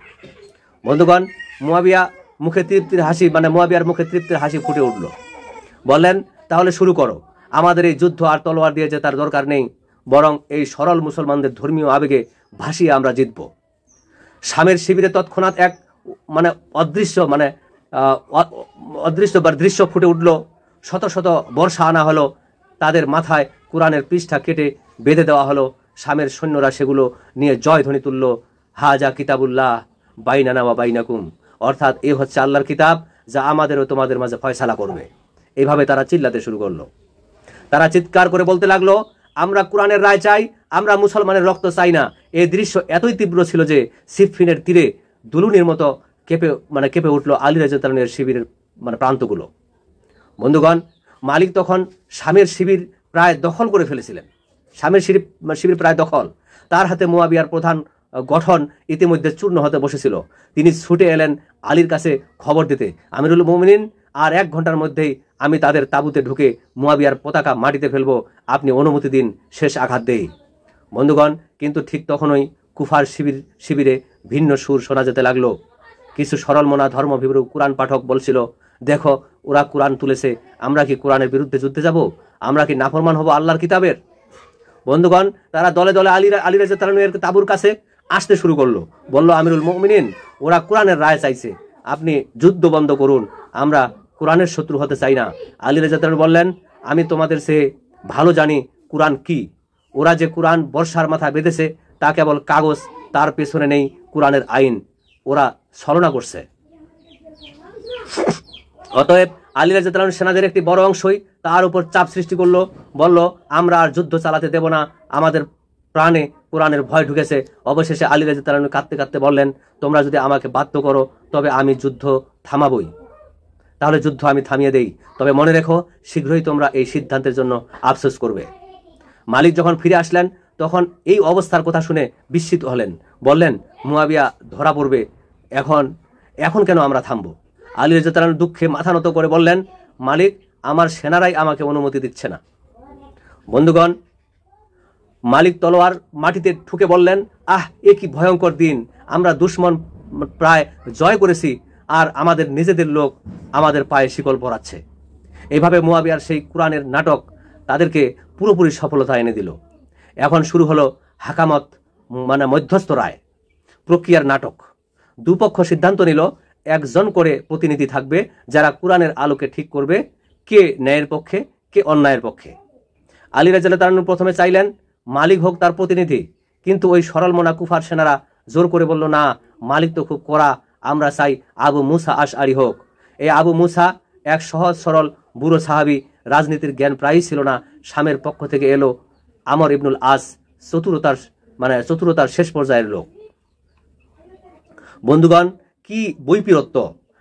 S1: বন্ধুগণ, মুয়াবিয়ার মুখে তৃপ্তির হাসি ফুটে উঠল। বললেন, তাহলে শুরু করো। আমাদের এই যুদ্ধ আর তলোয়ার দিয়ে জেতার দরকার নেই, বরং এই সরল মুসলমানদের ধর্মীয় আবেগে ভাসিয়ে আমরা জিতব। শামের শিবিরে তৎক্ষণাৎ এক দৃশ্য ফুটে উঠল। শত শত বর্ষা আনা হলো, তাদের মাথায় কোরআনের পৃষ্ঠা কেটে বেঁধে দেওয়া হলো। শামের সৈন্যরা সেগুলো নিয়ে জয়ধ্বনি তুলল, হাজা কিতাবুল্লাহ
S2: বাইনানা ওয়া বাইনাকুম, অর্থাৎ এ হচ্ছে আল্লাহর কিতাব যা আমাদের ও তোমাদের মাঝে ফয়সালা করবে। এইভাবে তারা চিল্লাতে শুরু করলো। তারা চিৎকার করে বলতে লাগলো, আমরা কোরআনের রায় চাই, আমরা মুসলমানের রক্ত চাই না। এই দৃশ্য এতই তীব্র ছিল যে সিফিনের তীরে দুলুনির মতো কেঁপে উঠলো আলী রাদিয়াল্লাহু তাআলার শিবিরের প্রান্তগুলো। বন্ধুগণ, মালিক তখন শামের শিবির প্রায় দখল করে ফেলেছিলেন। শামের শিবির প্রায় দখল। তার হাতে মুয়াবিয়ার প্রধান গঠন ইতিমধ্যে চূর্ণ হতে বসেছিল। তিনি ছুটে এলেন আলীর কাছে খবর দিতে, আমিরুল মুমিনিন, আর 1 ঘন্টার মধ্যেই আমি তাদের তাঁবুতে ঢুকে মুয়াবিয়ার পতাকা মাটিতে ফেলবো, আপনি অনুমতি দিন, শেষ আঘাত দেই। বন্ধুগণ, কিন্তু ঠিক তখনই কুফার শিবিরে ভিন্ন সুর শোনা যেতে লাগলো। কিছু সরল মনা ধর্মভীরু কোরআন পাঠক বলছিল, দেখো ওরা কোরআন তুলেছে, আমরা কি কোরআনের বিরুদ্ধে যুদ্ধে যাব? আমরা কি নাফরমান হব আল্লাহর কিতাবের? বন্ধুগণ, তারা দলে দলে আলী রাদিয়াল্লাহু তাআলার তাঁবুর কাছে আসতে শুরু করলো। বলল, আমিরুল মুমিনিন, ওরা কোরআনের রায় চাইছে, আপনি যুদ্ধ বন্ধ করুন, আমরা কোরআনের শত্রু হতে চাই না। আলী রাদিয়াল্লাহু তাআলা বললেন, আমি তোমাদের সে ভালো জানি কোরআন কি। ওরা যে কোরআন বর্ষার মাথায় বেঁধেছে তা কেবল কাগজ, তার পেছনে নেই কোরআনের আইন, ওরা ছলনা করছে। অতএব আলী রাদিয়াল্লাহু তাআলার সেনাদের একটি বড় অংশই তার উপর চাপ সৃষ্টি করলো। বলল, আমরা আর যুদ্ধ চালাতে দেব না, আমাদের প্রাণে কোরআনের ভয় ঢুকেছে। অবশেষে আলী রাদিয়াল্লাহু তাআলা কাঁদতে কাঁদতে বললেন, তোমরা যদি আমাকে বাধ্য করো তবে আমি যুদ্ধ থামাবই, তাহলে যুদ্ধ আমি থামিয়ে দেই, তবে মনে রেখো শীঘ্রই তোমরা এই সিদ্ধান্তের জন্য আফসোস করবে। মালিক যখন ফিরে আসলেন তখন এই অবস্থার কথা শুনে বিস্মিত হলেন। বললেন, মুয়াবিয়া ধরা পড়বে, এখন কেন আমরা থামবো? আলী রাদিয়াল্লাহু তাআলা দুঃখে মাথা নত করে বললেন, মালিক, আমার সেনারাই আমাকে অনুমতি দিচ্ছে না। বন্ধুগণ, মালিক তলোয়ার মাটিতে ঠুকে বললেন, এ কি ভয়ঙ্কর দিন, আমরা দুশমন প্রায় জয় করেছি আর আমাদের নিজেদের লোক আমাদের পায়ে শিকল পরাচ্ছে। এইভাবে মুয়াবিয়ার সেই কোরআনের নাটক তাদেরকে পুরোপুরি সফলতা এনে দিল। এখন শুরু হলো হাকামত, মধ্যস্থ রায় প্রক্রিয়ার নাটক। দুপক্ষ সিদ্ধান্ত নিল, একজন করে প্রতিনিধি থাকবে যারা কোরআনের আলোকে ঠিক করবে কে ন্যায়ের পক্ষে, কে অন্যায়ের পক্ষে। আলী রাদিয়াল্লাহু তাআলা প্রথমে চাইলেন মালিক হোক তার প্রতিনিধি, কিন্তু ওই সরল মনা কুফার সেনারা জোর করে বলল, না, মালিক তো খুব কড়া, আমরা চাই আবু মুসা আশআরি হোক। এই আবু মুসা এক সহজ সরল বুড়ো সাহাবী, রাজনীতির জ্ঞান প্রায়ই ছিল না। শামের পক্ষ থেকে এলো আমর ইবনুল আস, চতুরতার শেষ পর্যায়ের লোক। বন্ধুগণ, কি বৈপরীত্য!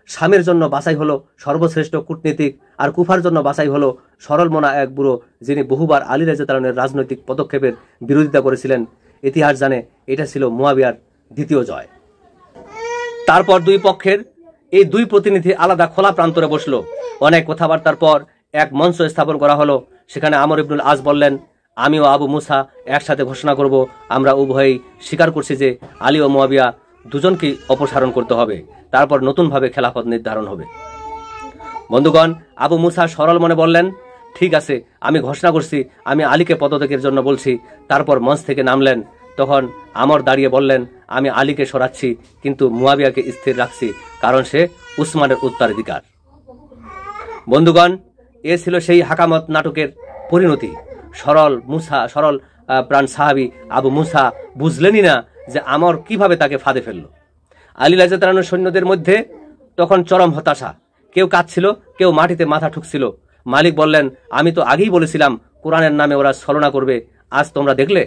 S2: শামের জন্য বাছাই হলো সর্বশ্রেষ্ঠ কূটনীতিক, আর কুফার জন্য বাছাই হলো সরল মনা এক বুড়ো, যিনি বহুবার আলী রাদিয়াল্লাহু তাআলার রাজনৈতিক পদক্ষেপের বিরোধিতা করেছিলেন। ইতিহাস জানে এটা ছিল মুয়াবিয়ার দ্বিতীয় জয়। তারপর দুই পক্ষের এই দুই প্রতিনিধি আলাদা খোলা প্রান্তরে বসলো। অনেক কথাবার্তার পর এক মঞ্চ স্থাপন করা হলো। সেখানে আমর ইবনুল আস বললেন, আমি ও আবু মুসা একসাথে ঘোষণা করব, আমরা উভয়েই স্বীকার করছি যে আলী ও মুয়াবিয়া দুজনকেই অপসারণ করতে হবে, তারপর নতুনভাবে খেলাফত নির্ধারণ হবে। বন্ধুগণ, আবু মুসা সরল মনে বললেন, ঠিক আছে, আমি ঘোষণা করছি, আমি আলীকে পদত্যাগের জন্য বলছি। তারপর মঞ্চ থেকে নামলেন। তখন আমর দাঁড়িয়ে বললেন, আমি আলীকে সরাচ্ছি, কিন্তু মুয়াবিয়াকে স্থির রাখছি, কারণ সে উসমানের উত্তরাধিকার। বন্ধুগণ, এ ছিল সেই হাকামত নাটকের পরিণতি। সরল প্রাণ সাহাবী আবু মুসা বুঝলেনই না যে আমর কিভাবে তাকে ফাঁদে ফেলল। আলী রাদিয়াল্লাহু তাআলার সৈন্যদের মধ্যে তখন চরম হতাশা, কেউ কাঁদছিল, কেউ মাটিতে মাথা ঠুকছিল। মালিক বললেন, আমি তো আগেই বলেছিলাম কোরআনের নামে ওরা ছলনা করবে, আজ তোমরা দেখলে।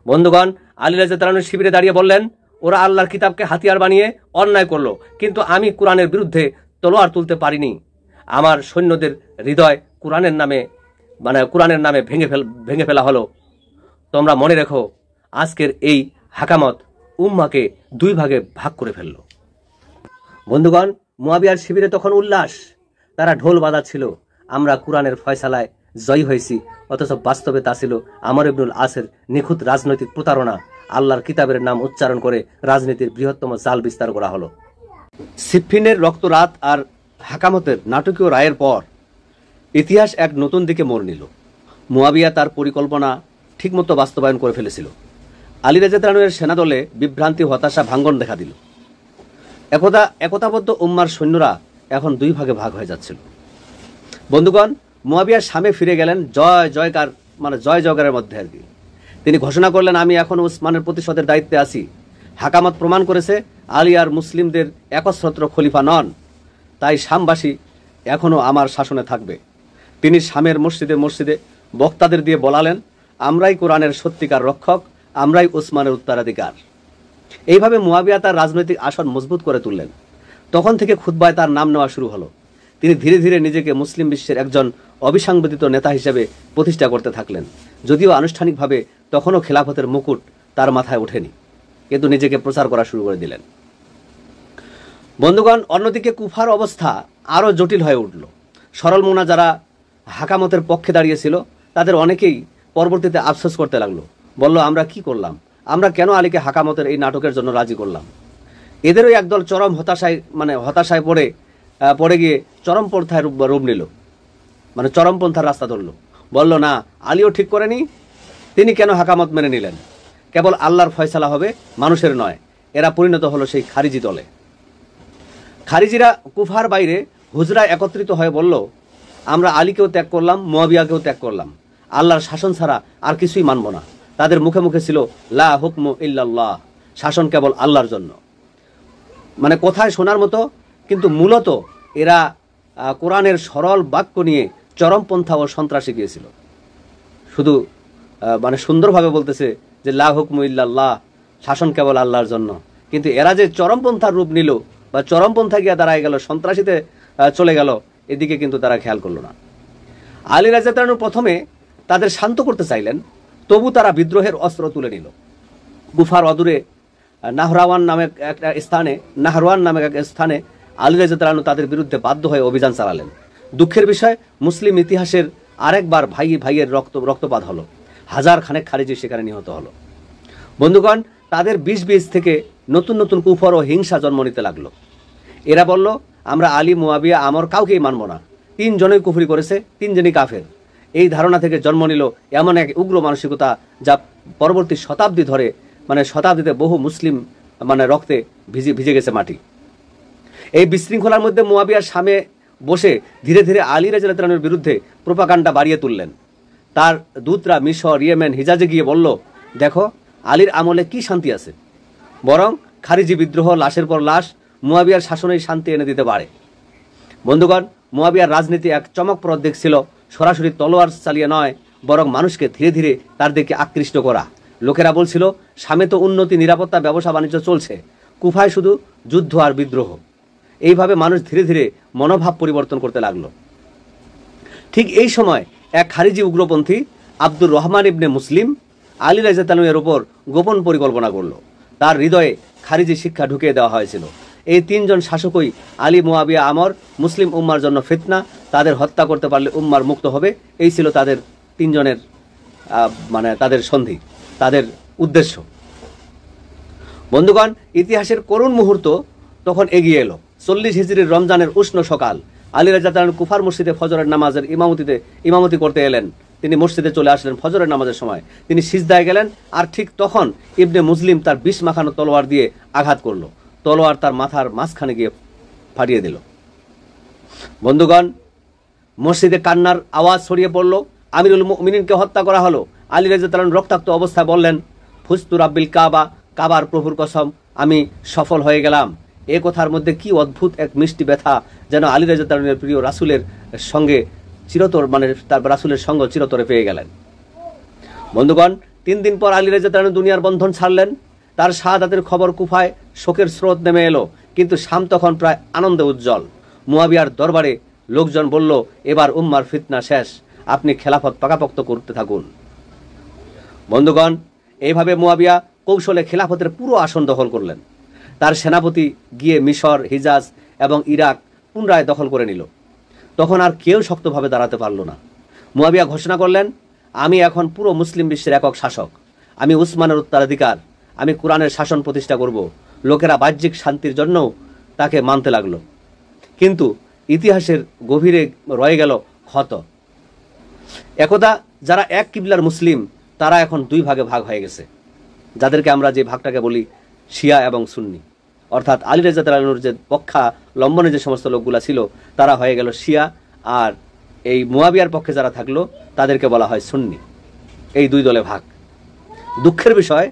S2: বন্ধুগণ, আলী রাদিয়াল্লাহু তাআলা শিবিরে দাঁড়িয়ে বললেন, ওরা আল্লাহর কিতাবকে হাতিয়ার বানিয়ে অন্যায় করলো, কিন্তু আমি কোরআনের বিরুদ্ধে তলোয়ার তুলতে পারিনি। আমার সৈন্যদের হৃদয় কোরআনের নামে ভেঙে ফেলা হলো। তোমরা মনে রেখো, আজকের এই হাকামত উম্মাকে দুই ভাগে ভাগ করে ফেলল। বন্ধুগণ, মুয়াবিয়ার শিবিরে তখন উল্লাস, তারা ঢোল বাজাচ্ছিল, আমরা কোরআনের ফয়সালায় জয়ী হয়েছি। অথচ বাস্তবে তা ছিল আমর ইবনুল আসের নিখুঁত রাজনৈতিক প্রতারণা। আল্লাহর কিতাবের নাম উচ্চারণ করে রাজনীতির বৃহত্তম জাল বিস্তার করা হলো।
S1: সিফিনের রক্তরাত আর হাকামতের নাটকীয় রায়ের পর ইতিহাস এক নতুন দিকে মোড় নিল। মুয়াবিয়া তার পরিকল্পনা ঠিকমতো বাস্তবায়ন করে ফেলেছিল। আলী রাদিয়াল্লাহু তাআলার সেনাদলে বিভ্রান্তি, হতাশা, ভাঙ্গন দেখা দিল। একতাবদ্ধ উম্মার সৈন্যরা এখন দুই ভাগে ভাগ হয়ে যাচ্ছিল। বন্ধুগণ, মুয়াবিয়া শামে ফিরে গেলেন জয় জয়কারের মধ্যে আর কি। তিনি ঘোষণা করলেন, আমি এখন উসমানের প্রতিশোধের দায়িত্বে আছি। হাকামত প্রমাণ করেছে আলী আর মুসলিমদের একচ্ছত্র খলিফা নন, তাই শামবাসী এখনও আমার শাসনে থাকবে। তিনি শামের মসজিদে মসজিদে বক্তাদের দিয়ে বলালেন, আমরাই কোরআনের সত্যিকার রক্ষক, আমরাই উসমানের উত্তরাধিকার। এইভাবে মুয়াবিয়া তার রাজনৈতিক আসন মজবুত করে তুললেন। তখন থেকে খুতবায় তার নাম নেওয়া শুরু হলো। তিনি ধীরে ধীরে নিজেকে মুসলিম বিশ্বের একজন অবিসংবাদিত নেতা হিসেবে প্রতিষ্ঠা করতে থাকলেন। যদিও আনুষ্ঠানিকভাবে তখনও খেলাফতের মুকুট তার মাথায় ওঠেনি, কিন্তু নিজেকে প্রচার করা শুরু করে দিলেন। বন্ধুগণ, অন্যদিকে কুফার অবস্থা আরও জটিল হয়ে উঠল। সরল মুনা যারা হাকামতের পক্ষে দাঁড়িয়েছিল তাদের অনেকেই পরবর্তীতে আফসোস করতে লাগলো, বলল, আমরা কি করলাম? আমরা কেন আলীকে হাকামতের এই নাটকের জন্য রাজি করলাম? এদেরও একদল চরম হতাশায় পড়ে গিয়ে চরমপন্থায় রূপ নিল, চরমপন্থার রাস্তা ধরল। বলল, না, আলীও ঠিক করেনি, তিনি কেন হাকামত মেনে নিলেন? কেবল আল্লাহর ফয়সালা হবে, মানুষের নয়। এরা পরিণত হলো সেই খারিজি দলে। খারিজিরা কুফার বাইরে হুজরায় একত্রিত হয়ে বলল, আমরা আলীকেও ত্যাগ করলাম, মুয়াবিয়াকেও ত্যাগ করলাম, আল্লাহর শাসন ছাড়া আর কিছুই মানব না। তাদের মুখে মুখে ছিল লা হুকমু ইল্লাল্লাহ, শাসন কেবল আল্লাহর জন্য। কথায় শোনার মতো, কিন্তু মূলত এরা কোরআনের সরল বাক্য নিয়ে চরমপন্থা ও সন্ত্রাসী গিয়েছিল। শুধু সুন্দরভাবে বলতেছে যে লা হুকমু ইল্লাল্লাহ, শাসন কেবল আল্লাহর জন্য, কিন্তু এরা যে চরমপন্থার রূপ নিল বা চরমপন্থা গিয়ে দাঁড়ায় গেল, সন্ত্রাসীতে চলে গেল, এদিকে কিন্তু তারা খেয়াল করলো না। আলী রাদিয়াল্লাহু আনহু প্রথমে তাদের শান্ত করতে চাইলেন, তবু তারা বিদ্রোহের অস্ত্র তুলে নিল। কুফার অদূরে নাহরাওয়ান নামক এক স্থানে আলী রাদিয়াল্লাহু আনহু তাদের বিরুদ্ধে বাধ্য হয়ে অভিযান চালালেন। দুঃখের বিষয়, মুসলিম ইতিহাসের আরেকবার ভাইয়ের রক্তপাত হলো। হাজার খানেক খারিজি সেখানে নিহত হলো। বন্ধুগণ, তাদের বীজ থেকে নতুন নতুন কুফর ও হিংসা জন্ম নিতে লাগলো। এরা বলল, আমরা আলী, মুয়াবিয়া, আমর কাউকেই মানব না, তিনজনই কুফরি করেছে, তিনজনই কাফের। এই ধারণা থেকে জন্ম নিল এমন এক উগ্র মানসিকতা, যা পরবর্তী শতাব্দীতে বহু মুসলিম রক্তে ভিজে গেছে মাটি। এই বিশৃঙ্খলার মধ্যে মুয়াবিয়া শামে বসে ধীরে ধীরে আলী রাদিয়াল্লাহু আনহুর বিরুদ্ধে প্রোপাগান্ডা বাড়িয়ে তুললেন। তার দূতরা মিশর, ইয়েমেন, হিজাজে গিয়ে বলল, দেখো, আলীর আমলে কি শান্তি আছে, বরং খারিজি বিদ্রোহ, লাশের পর লাশ, মুয়াবিয়ার শাসনেই শান্তি এনে দিতে পারে। বন্ধুগণ, মুয়াবিয়ার রাজনীতি এক চমকপ্রদ দিক ছিল সরাসরি তলোয়ার চালিয়ে নয়, বরং মানুষকে ধীরে ধীরে তার দিকে আকৃষ্ট করা। লোকেরা বলছিল, শামে তো উন্নতি, নিরাপত্তা, ব্যবসা বাণিজ্য চলছে, কুফায় শুধু যুদ্ধ আর বিদ্রোহ। এইভাবে মানুষ ধীরে ধীরে মনোভাব পরিবর্তন করতে লাগলো। ঠিক এই সময় এক খারিজি উগ্রপন্থী আব্দুর রহমান ইবনে মুসলিম আলী রাদিয়াল্লাহু আনহুর উপর গোপন পরিকল্পনা করল। তার হৃদয়ে খারিজি শিক্ষা ঢুকিয়ে দেওয়া হয়েছিল। এই তিনজন শাসকই আলী, মুয়াবিয়া, আমর মুসলিম উম্মার জন্য ফিতনা, তাদের হত্যা করতে পারলে উম্মার মুক্ত হবে। এই ছিল তাদের তিনজনের তাদের সন্ধি, তাদের উদ্দেশ্য। বন্ধুগণ, ইতিহাসের করুণ মুহূর্ত তখন এগিয়ে এলো। 40 হিজরির রমজানের উষ্ণ সকাল। আলী রাদিয়াল্লাহু আনহু কুফার মসজিদে ফজরের নামাজের ইমামতি করতে এলেন। তিনি মসজিদে চলে আসলেন ফজরের নামাজের সময়। তিনি সিজদায় গেলেন, আর ঠিক তখন ইবনে মুসলিম তার বিষ মাখানো তলোয়ার দিয়ে আঘাত করল। তলোয়ার তার মাথার মাঝখানে গিয়ে ফাটিয়ে দিল। বন্ধুগণ, মসজিদে কান্নার আওয়াজ ছড়িয়ে পড়ল। আমিরুল মুমিনিনকে হত্যা করা হলো। আলী রাদিয়াল্লাহু আনহু রক্তাক্ত অবস্থায় বললেন, ফুস্তু রাব্বিল কাবা, কাবার প্রভুর কসম, আমি সফল হয়ে গেলাম। এ কথার মধ্যে কি অদ্ভুত এক মিষ্টি ব্যথা, যেন আলী রাদিয়াল্লাহু আনহুর প্রিয় রাসূলের সঙ্গে চিরতর তার রাসূলের সঙ্গ চিরতরে পেয়ে গেলেন। বন্ধুগণ, 3 দিন পর আলী রাদিয়াল্লাহু আনহু দুনিয়ার বন্ধন ছাড়লেন। তার শাহাদাতের খবর কুফায় শোকের স্রোত নেমে এলো, কিন্তু শাম তখন প্রায় আনন্দে উজ্জ্বল। মুয়াবিয়ার দরবারে লোকজন বলল, এবার উম্মার ফিতনা শেষ, আপনি খেলাফত পাকাপোক্ত করতে থাকুন। বন্ধুগণ, এইভাবে মুয়াবিয়া কৌশলে খেলাফতের পুরো আসন দখল করলেন। তার সেনাপতি গিয়ে মিশর, হিজাজ এবং ইরাক পুনরায় দখল করে নিল। তখন আর কেউ শক্তভাবে দাঁড়াতে পারল না। মুয়াবিয়া ঘোষণা করলেন, আমি এখন পুরো মুসলিম বিশ্বের একক শাসক, আমি উসমানের উত্তরাধিকার, আমি কোরআনের শাসন প্রতিষ্ঠা করব। লোকেরা বাহ্যিক শান্তির জন্যও তাকে মানতে লাগলো, কিন্তু ইতিহাসের গভীরে রয়ে গেল ক্ষত। একদা যারা এক কিবলার মুসলিম, তারা এখন 2 ভাগে ভাগ হয়ে গেছে, যাদেরকে আমরা যে ভাগটাকে বলি শিয়া এবং সুন্নি। অর্থাৎ আলী রাদিয়াল্লাহু আনহুর যে পক্ষাবলম্বনে যে সমস্ত লোকগুলা ছিল, তারা হয়ে গেল শিয়া, আর এই মুয়াবিয়ার পক্ষে যারা থাকলো তাদেরকে বলা হয় সুন্নি। এই 2 দলে ভাগ। দুঃখের বিষয়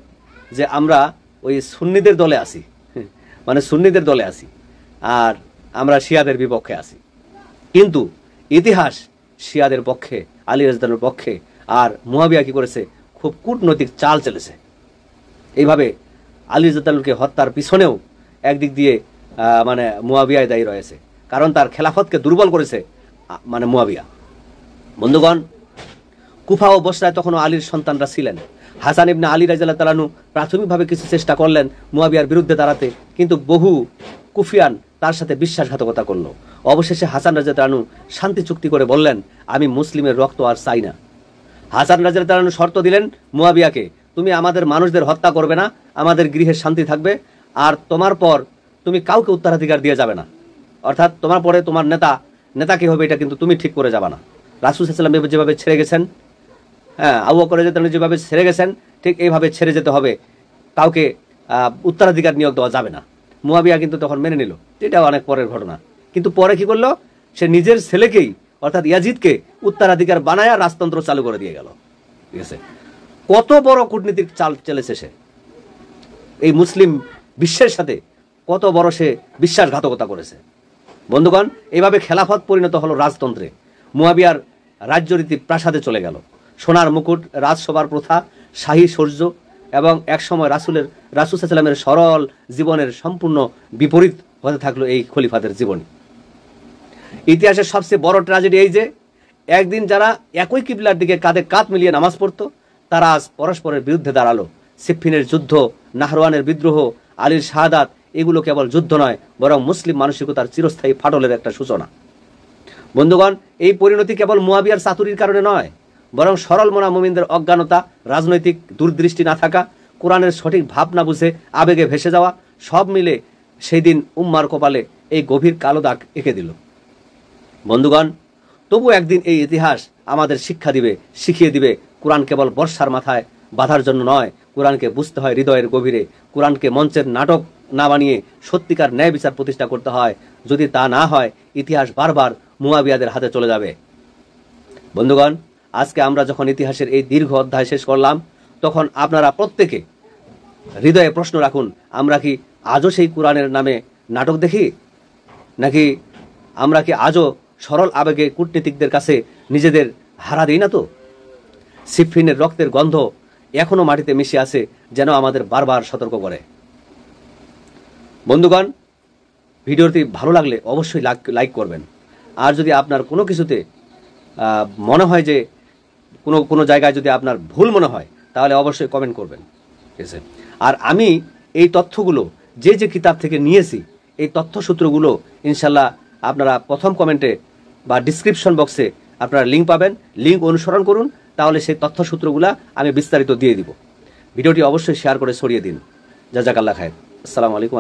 S1: যে আমরা ওই সুন্নিদের দলে আছি, মানে সুন্নিদের দলে আছি, আর আমরা শিয়াদের বিপক্ষে আছি। কিন্তু ইতিহাস শিয়াদের পক্ষে, আলী রাদিয়াল্লাহুর পক্ষে। আর মুয়াবিয়া কি করেছে? খুব কূটনৈতিক চাল চলেছে। এইভাবে আলী রাদিয়াল্লাহুকে হত্যার পিছনেও একদিক দিয়ে মানে মুয়াবিয়ায় দায়ী রয়েছে, কারণ তার খেলাফতকে দুর্বল করেছে মানে মুয়াবিয়া। বন্ধুগণ, কুফা ও বসরায় তখনও আলীর সন্তানরা ছিলেন। হাসান ইবনে আলী রাদিয়াল্লাহু তাআলা আনহু প্রাথমিকভাবে কিছু চেষ্টা করলেন মুয়াবিয়ার বিরুদ্ধে দাঁড়াতে, কিন্তু বহু কুফিয়ান তার সাথে বিশ্বাসঘাতকতা করলো। অবশেষে হাসান রাদিয়াল্লাহু তাআলা আনহু শান্তি চুক্তি করে বললেন, আমি মুসলিমের রক্ত আর চাই না। হাসান রাদিয়াল্লাহু তাআলা আনহু শর্ত দিলেন মুয়াবিয়াকে, তুমি আমাদের মানুষদের হত্যা করবে না, আমাদের গৃহে শান্তি থাকবে, আর তোমার পর তুমি কাউকে উত্তরাধিকার দিয়ে যাবে না, অর্থাৎ তোমার পরে তোমার নেতা কে হবে এটা কিন্তু তুমি ঠিক করে যাবে না। রাসূল সাল্লাল্লাহু আলাইহি ওয়াসাল্লাম যেভাবে ছেড়ে গেছেন, আবু বকর রাদিয়াল্লাহু তাআলা যেভাবে ছেড়ে গেছেন, ঠিক এইভাবে ছেড়ে যেতে হবে, কাউকে উত্তরাধিকার নিয়োগ দেওয়া যাবে না। মুয়াবিয়া কিন্তু তখন মেনে নিল, এটাও অনেক পরের ঘটনা। কিন্তু পরে কি করলো? সে নিজের ছেলেকেই অর্থাৎ ইয়াজিদকে উত্তরাধিকার বানায়া রাজতন্ত্র চালু করে দিয়ে গেল। ঠিক আছে, কত বড় কূটনীতিক চাল চলেছে সে, এই মুসলিম বিশ্বের সাথে কত বড় সে বিশ্বাসঘাতকতা করেছে। বন্ধুগণ, এইভাবে খেলাফত পরিণত হলো রাজতন্ত্রে। মুয়াবিয়ার রাজ্যরীতি প্রাসাদে চলে গেল। সোনার মুকুট, রাজসভার প্রথা, শাহী সৌর্য এবং একসময় রাসূল সাল্লাল্লাহু আলাইহি ওয়াসাল্লামের সরল জীবনের সম্পূর্ণ বিপরীত হতে থাকলো এই খলিফাদের জীবন। ইতিহাসের সবচেয়ে বড় ট্র্যাজেডি এই যে একদিন যারা একই কিবলার দিকে কাঁধে কাঁধ মিলিয়ে নামাজ পড়তো, তারা আজ পরস্পরের বিরুদ্ধে দাঁড়ালো। সিফফিনের যুদ্ধ, নাহরওয়ানের বিদ্রোহ, আলীর শাহাদাত, এগুলো কেবল যুদ্ধ নয়, বরং মুসলিম মানসিকতার চিরস্থায়ী ফাটলের একটা সূচনা। বন্ধুগণ, এই পরিণতি কেবল মুয়াবিয়ার চাতুরির কারণে নয়, বরং সরল মনা মুমিনদের অজ্ঞানতা, রাজনৈতিক দূরদৃষ্টি না থাকা, কোরআনের সঠিক ভাব না বুঝে আবেগে ভেসে যাওয়া, সব মিলে সেই দিন উম্মার কপালে এই গভীর কালো দাগ এঁকে দিল। বন্ধুগণ, তবু একদিন এই ইতিহাস আমাদের শিখিয়ে দিবে, কোরআন কেবল বর্ষার মাথায় বাঁধার জন্য নয়, কোরআনকে বুঝতে হয় হৃদয়ের গভীরে। কোরআনকে মঞ্চের নাটক না বানিয়ে সত্যিকার ন্যায় বিচার প্রতিষ্ঠা করতে হয়। যদি তা না হয়, ইতিহাস বারবার মুয়াবিয়াদের হাতে চলে যাবে। বন্ধুগণ, আজকে আমরা যখন ইতিহাসের এই দীর্ঘ অধ্যায় শেষ করলাম, তখন আপনারা প্রত্যেকে হৃদয়ে প্রশ্ন রাখুন, আমরা কি আজও সেই কোরআনের নামে নাটক দেখি, নাকি আমরা কি আজও সরল আবেগে কূটনীতিকদের কাছে নিজেদের হারা দিই না? তো সিফফিনের রক্তের গন্ধ এখনো মাটিতে মিশে আছে, যেন আমাদের বারবার সতর্ক করে। বন্ধুগণ, ভিডিওটি ভালো লাগলে অবশ্যই লাইক করবেন। আর যদি আপনার কোনো কিছুতে মনে হয় যে কোনো জায়গায় যদি আপনার ভুল মনে হয়, তাহলে অবশ্যই কমেন্ট করবেন। ঠিক আছে, আর আমি এই তথ্যগুলো যে কিতাব থেকে নিয়েছি, এই তথ্যসূত্রগুলো ইনশাল্লাহ আপনারা প্রথম কমেন্টে বা ডিসক্রিপশন বক্সে আপনারা লিঙ্ক পাবেন। লিঙ্ক অনুসরণ করুন, তাহলে সেই তথ্যসূত্রগুলা আমি বিস্তারিত দিয়ে দিব। ভিডিওটি অবশ্যই শেয়ার করে ছড়িয়ে দিন। জাযাকাল্লাহ খায়ের। আসসালামু আলাইকুম।